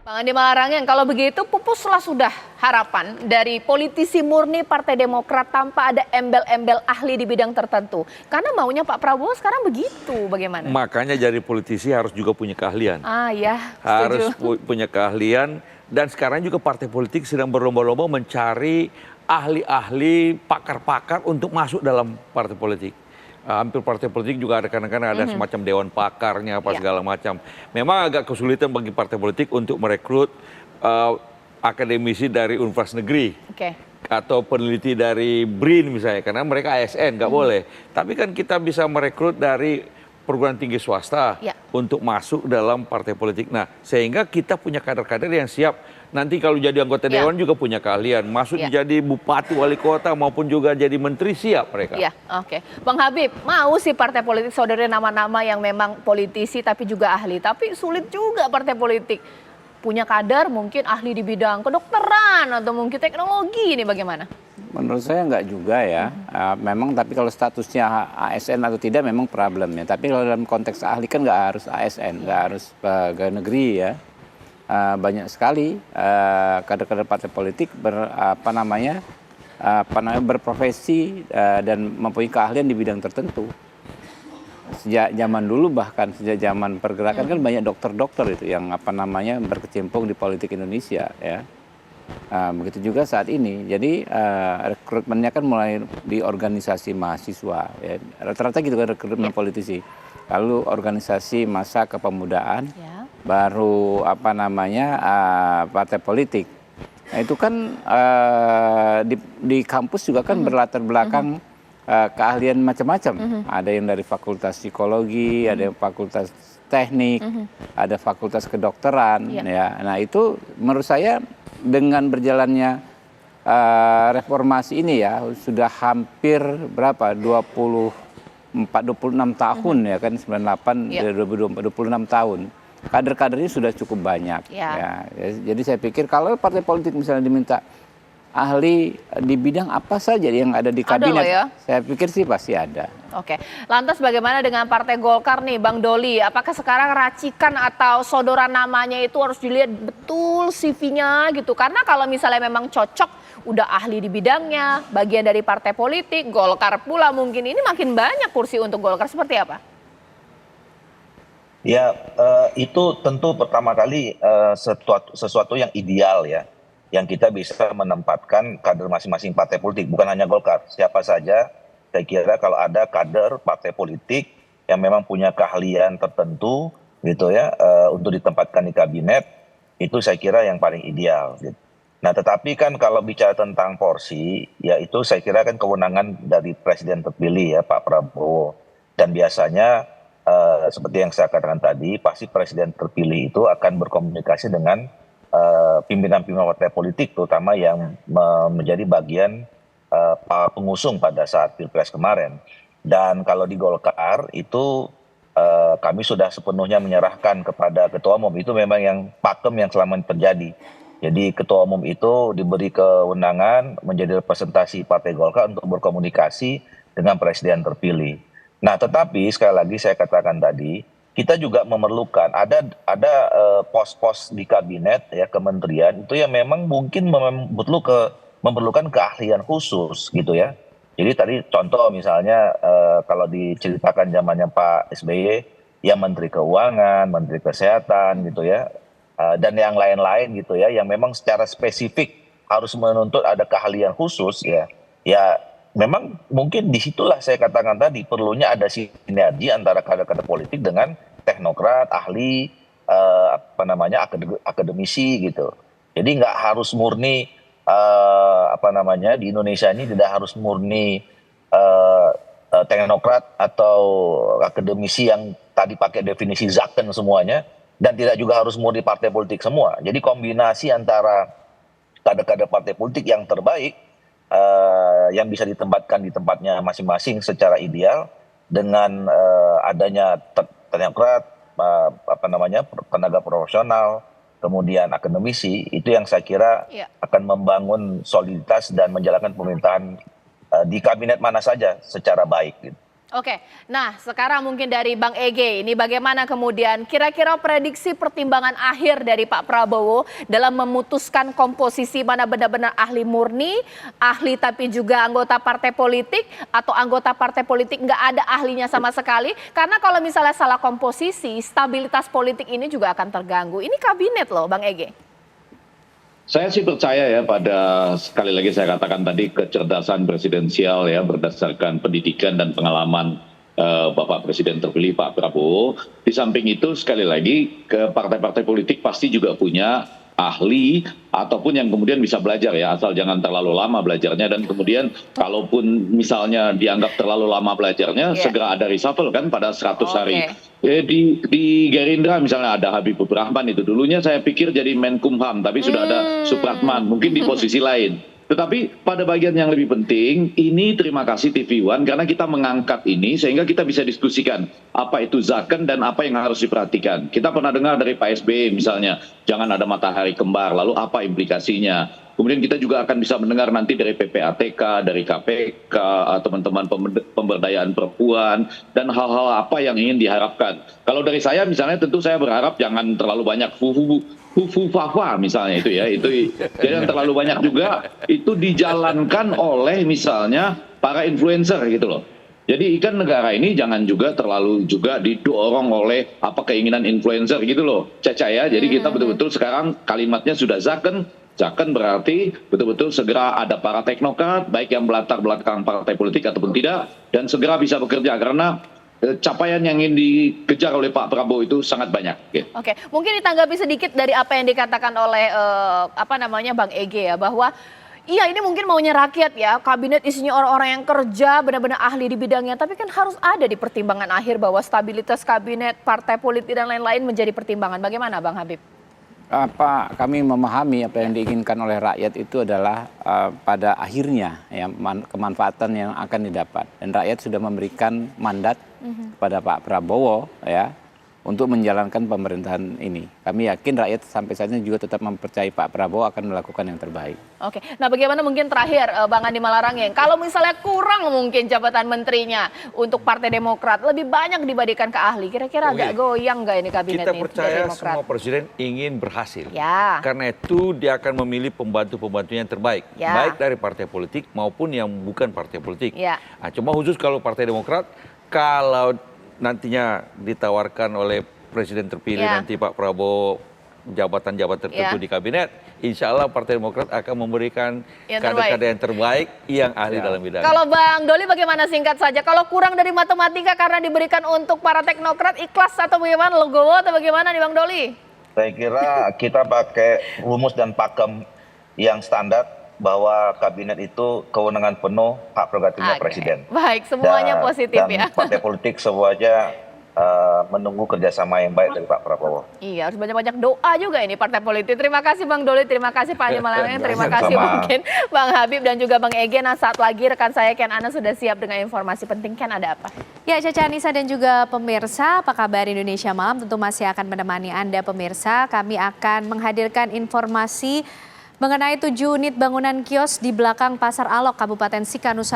Bang Andi Malarangeng, kalau begitu pupuslah sudah harapan dari politisi murni Partai Demokrat tanpa ada embel-embel ahli di bidang tertentu. Karena maunya Pak Prabowo sekarang begitu, bagaimana? Makanya jadi politisi harus juga punya keahlian. Ah ya, Harus setuju. punya keahlian, dan sekarang juga partai politik sedang berlomba-lomba mencari ahli-ahli, pakar-pakar untuk masuk dalam partai politik. Hampir partai politik juga ada kadang-kadang ada semacam dewan pakarnya apa segala macam. Memang agak kesulitan bagi partai politik untuk merekrut akademisi dari universitas negeri. Atau peneliti dari BRIN misalnya, karena mereka ASN, nggak boleh. Tapi kan kita bisa merekrut dari perguruan tinggi swasta untuk masuk dalam partai politik. Nah, sehingga kita punya kader-kader yang siap nanti kalau jadi anggota dewan juga punya keahlian. Masuk jadi bupati, wali kota maupun juga jadi menteri, siap mereka. Bang Habib, mau sih partai politik saudara nama-nama yang memang politisi tapi juga ahli. Tapi sulit juga partai politik. Punya kader mungkin ahli di bidang kedokteran atau mungkin teknologi, ini bagaimana? Menurut saya enggak juga ya. Memang tapi kalau statusnya ASN atau tidak memang problemnya. Tapi kalau dalam konteks ahli kan nggak harus ASN, nggak harus pegawai negeri ya. Banyak sekali kader-kader partai politik berprofesi dan mempunyai keahlian di bidang tertentu. Sejak zaman dulu, bahkan sejak zaman pergerakan kan banyak dokter-dokter itu yang berkecimpung di politik Indonesia ya. Begitu juga saat ini. Jadi rekrutmennya kan mulai di organisasi mahasiswa ya. Rata-rata gitu kan rekrutmen politisi. Lalu organisasi masa kepemudaan, baru partai politik. Nah itu kan di kampus juga kan berlatar belakang keahlian macam-macam. Ada yang dari fakultas psikologi, ada yang fakultas teknik, ada fakultas kedokteran. Ya. Nah itu menurut saya dengan berjalannya reformasi ini ya, sudah hampir berapa, 26 tahun ya kan, 98, 26 tahun. Kader-kadernya sudah cukup banyak. Ya. Jadi saya pikir kalau partai politik misalnya diminta ahli di bidang apa saja yang ada di kabinet, saya pikir sih pasti ada. Lantas bagaimana dengan Partai Golkar nih, Bang Doli? Apakah sekarang racikan atau sodoran namanya itu harus dilihat betul CV-nya gitu? Karena kalau misalnya memang cocok, udah ahli di bidangnya, bagian dari partai politik, Golkar pula mungkin ini makin banyak kursi untuk Golkar, seperti apa? Ya, itu tentu pertama kali sesuatu yang ideal ya, yang kita bisa menempatkan kader masing-masing partai politik, bukan hanya Golkar, siapa saja. Saya kira kalau ada kader partai politik yang memang punya keahlian tertentu gitu ya, untuk ditempatkan di kabinet, itu saya kira yang paling ideal gitu. Nah tetapi kan kalau bicara tentang porsi, ya itu saya kira kan kewenangan dari presiden terpilih ya, Pak Prabowo. Dan biasanya seperti yang saya katakan tadi, pasti presiden terpilih itu akan berkomunikasi dengan pimpinan-pimpinan partai politik, terutama yang menjadi bagian pengusung pada saat Pilpres kemarin. Dan kalau di Golkar itu kami sudah sepenuhnya menyerahkan kepada ketua umum. Itu memang yang pakem yang selama ini terjadi. Jadi ketua umum itu diberi kewenangan menjadi representasi Partai Golkar untuk berkomunikasi dengan presiden terpilih. Nah tetapi sekali lagi saya katakan tadi, kita juga memerlukan ada pos-pos di kabinet ya, kementerian itu yang memang mungkin memerlukan keahlian khusus gitu ya. Jadi tadi contoh misalnya kalau diceritakan zamannya Pak SBY, ya Menteri Keuangan, Menteri Kesehatan gitu ya, dan yang lain-lain gitu ya, yang memang secara spesifik harus menuntut ada keahlian khusus ya. Ya memang mungkin disitulah saya katakan tadi perlunya ada sinergi antara kader-kader politik dengan teknokrat, ahli, akademisi gitu. Jadi nggak harus murni di Indonesia ini tidak harus murni teknokrat atau akademisi yang tadi pakai definisi zaken semuanya, dan tidak juga harus murni partai politik semua. Jadi kombinasi antara kader-kader partai politik yang terbaik yang bisa ditempatkan di tempatnya masing-masing secara ideal dengan adanya teknokrat, tenaga profesional, kemudian akademisi, itu yang saya kira akan membangun soliditas dan menjalankan pemerintahan di kabinet mana saja secara baik gitu. Oke, nah sekarang mungkin dari Bang Ege, ini bagaimana kemudian kira-kira prediksi pertimbangan akhir dari Pak Prabowo dalam memutuskan komposisi mana benar-benar ahli murni, ahli tapi juga anggota partai politik, atau anggota partai politik nggak ada ahlinya sama sekali? Karena kalau misalnya salah komposisi, stabilitas politik ini juga akan terganggu. Ini kabinet loh Bang Ege. Saya sih percaya ya pada, sekali lagi saya katakan tadi, kecerdasan presidensial ya berdasarkan pendidikan dan pengalaman Bapak Presiden terpilih Pak Prabowo. Di samping itu sekali lagi ke partai-partai politik pasti juga punya ahli ataupun yang kemudian bisa belajar ya, asal jangan terlalu lama belajarnya, dan kemudian kalaupun misalnya dianggap terlalu lama belajarnya, segera ada reshuffle kan pada 100 hari. Di Gerindra misalnya ada Habibur Rahman, itu dulunya saya pikir jadi Menkumham, tapi sudah ada Supratman, mungkin di posisi lain. Tetapi pada bagian yang lebih penting, ini terima kasih TV One karena kita mengangkat ini sehingga kita bisa diskusikan apa itu zakon dan apa yang harus diperhatikan. Kita pernah dengar dari Pak SBY misalnya, jangan ada matahari kembar, lalu apa implikasinya. Kemudian kita juga akan bisa mendengar nanti dari PPATK, dari KPK, teman-teman pemberdayaan perempuan, dan hal-hal apa yang ingin diharapkan. Kalau dari saya misalnya tentu saya berharap jangan terlalu banyak fufu-fafa misalnya itu ya. Jadi yang terlalu banyak juga itu dijalankan oleh misalnya para influencer gitu loh. Jadi ikan negara ini jangan juga terlalu juga didorong oleh apa keinginan influencer gitu loh, Caca ya. Jadi kita betul-betul sekarang kalimatnya sudah zakon. Zakon berarti betul-betul segera ada para teknokrat, baik yang berlatar belakang partai politik ataupun tidak, dan segera bisa bekerja karena capaian yang ingin dikejar oleh Pak Prabowo itu sangat banyak. Oke, mungkin ditanggapi sedikit dari apa yang dikatakan oleh Bang Ege ya, bahwa iya ini mungkin maunya rakyat ya, kabinet isinya orang-orang yang kerja benar-benar ahli di bidangnya, tapi kan harus ada di pertimbangan akhir bahwa stabilitas kabinet, partai politik dan lain-lain menjadi pertimbangan. Bagaimana Bang Habib? Kami memahami apa yang diinginkan oleh rakyat itu adalah pada akhirnya ya, kemanfaatan yang akan didapat, dan rakyat sudah memberikan mandat kepada Pak Prabowo ya untuk menjalankan pemerintahan ini. Kami yakin rakyat sampai saat ini juga tetap mempercayai Pak Prabowo akan melakukan yang terbaik. Oke, nah bagaimana mungkin terakhir Bang Andi Malarangeng, kalau misalnya kurang mungkin jabatan menterinya untuk Partai Demokrat, lebih banyak dibandingkan ke ahli, kira-kira agak goyang nggak ini kabinet Kita ini? percaya semua presiden ingin berhasil. Ya. Karena itu dia akan memilih pembantu-pembantunya yang terbaik. Ya. Baik dari partai politik maupun yang bukan partai politik. Ya. Nah, cuma khusus kalau Partai Demokrat, kalau nantinya ditawarkan oleh presiden terpilih nanti Pak Prabowo jabatan-jabatan tertentu di kabinet, insya Allah Partai Demokrat akan memberikan kader-kader yang terbaik yang ahli dalam bidang. Kalau Bang Doli bagaimana, singkat saja, kalau kurang dari matematika karena diberikan untuk para teknokrat, ikhlas atau bagaimana, legowo atau bagaimana nih Bang Doli? Saya kira kita pakai rumus dan pakem yang standar, bahwa kabinet itu kewenangan penuh hak prerogatifnya presiden. Baik, semuanya positif dan ya. Partai politik semuanya menunggu kerjasama yang baik dari Pak Prabowo. Iya, harus banyak-banyak doa juga ini partai politik. Terima kasih Bang Doli, terima kasih Pak Andi Malarangeng, terima kasih mungkin Bang Habib dan juga Bang Ege. Nah, saat lagi rekan saya Ken Ana sudah siap dengan informasi penting. Ken, ada apa? Ya, Caca Anissa dan juga pemirsa, apa kabar Indonesia Malam? Tentu masih akan menemani Anda pemirsa. Kami akan menghadirkan informasi mengenai 7 unit bangunan kios di belakang Pasar Alok, Kabupaten Sika, Nusa